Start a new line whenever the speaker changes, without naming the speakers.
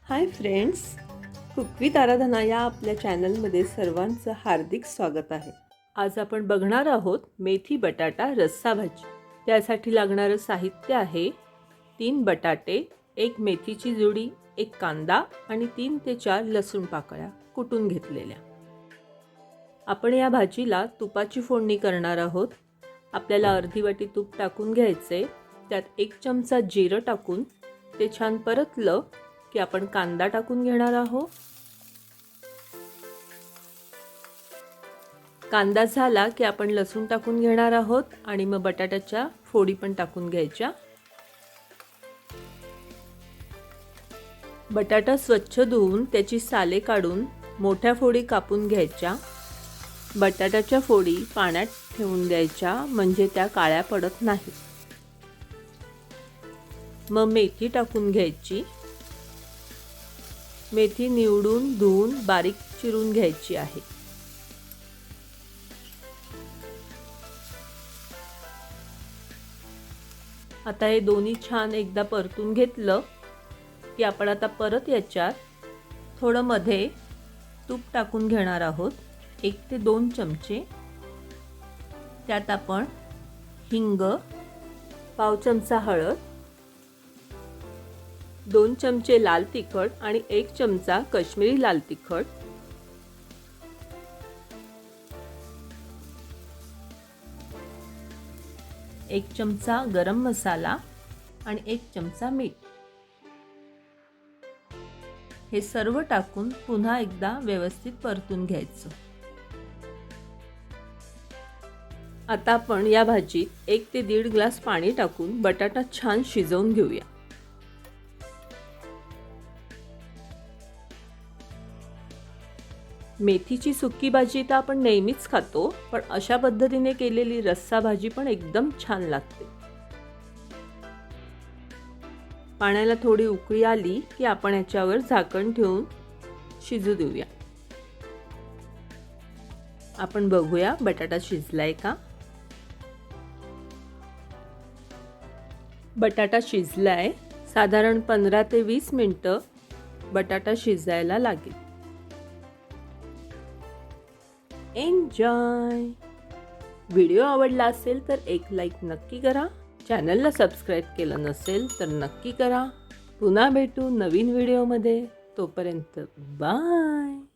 Hi friends, cook with आराधना या आपल्या चॅनलमध्ये सर्वांचं हार्दिक स्वागत आहे। आज आपण बघणार आहोत मेथी बटाटा रस्सा भाजी। त्यासाठी लागणारं साहित्य आहे 3 बटाटे, 1 मेथीची जुडी, 1 कांदा आणि 3 ते 4 लसूण पाकळ्या कुटून घेतलेल्या। आपण या भाजीला तुपाची फोडणी करणार आहोत। आपल्याला अर्धी वाटी तूप टाकून घ्यायचे। त्यात 1 चमचा जिरं टाकून ते छान परतलं की आपण कांदा टाकून घेणार आहोत। कांदा झाला की आपण लसूण टाकून घेणार आहोत आणि मग बटाट्याच्या फोडी पण टाकून घ्यायच्या। बटाटा स्वच्छ धुवून त्याची साले काढून मोठ्या फोडी कापून घ्यायच्या। बटाट्याच्या फोडी पाण्यात ठेवून द्यायच्या म्हणजे त्या काळ्या पडत नाही। मग मेथी टाकून घ्यायची। मेथी निवडून धुवून बारीक चिरून घ्यायची आहे। आता हे दोन्ही छान एकदा परतून घेतलं की आपण आता परत याच्यात थोडं मध्ये तूप टाकून घेणार आहोत, 1 ते 2 चमचे। त्यात आपण हिंग, पाव चमचा हळद, 2 चमचे लाल तिखट आणि 1 चमचा काश्मीरी लाल तिखट, 1 चमचा गरम मसाला आणि 1 चमचा मीठ हे सर्व टाकून पुन्हा एकदा व्यवस्थित परतून घ्यायचं। आता आपण या भाजीत 1 ते 1.5 ग्लास पाणी टाकून बटाटा छान शिजवून घेऊया। मेथीची सुकी भाजी तर आपण नेहमीच खातो, पण अशा पद्धतीने केलेली रस्सा भाजी पण एकदम छान लागते। पाण्याला थोडी उकळी आली की आपण याच्यावर झाकण ठेवून शिजू देऊया। आपण बघूया बटाटा शिजलाय का। बटाटा शिजलाय। साधारण 15 ते 20 मिनिटं बटाटा शिजायला लागेल। एन्जॉय। व्हिडिओ आवडला असेल तर एक लाईक नक्की करा। चॅनलला सबस्क्राईब केलं नसेल तर नक्की करा। पुन्हा भेटू नवीन व्हिडिओमध्ये। तोपर्यंत बाय।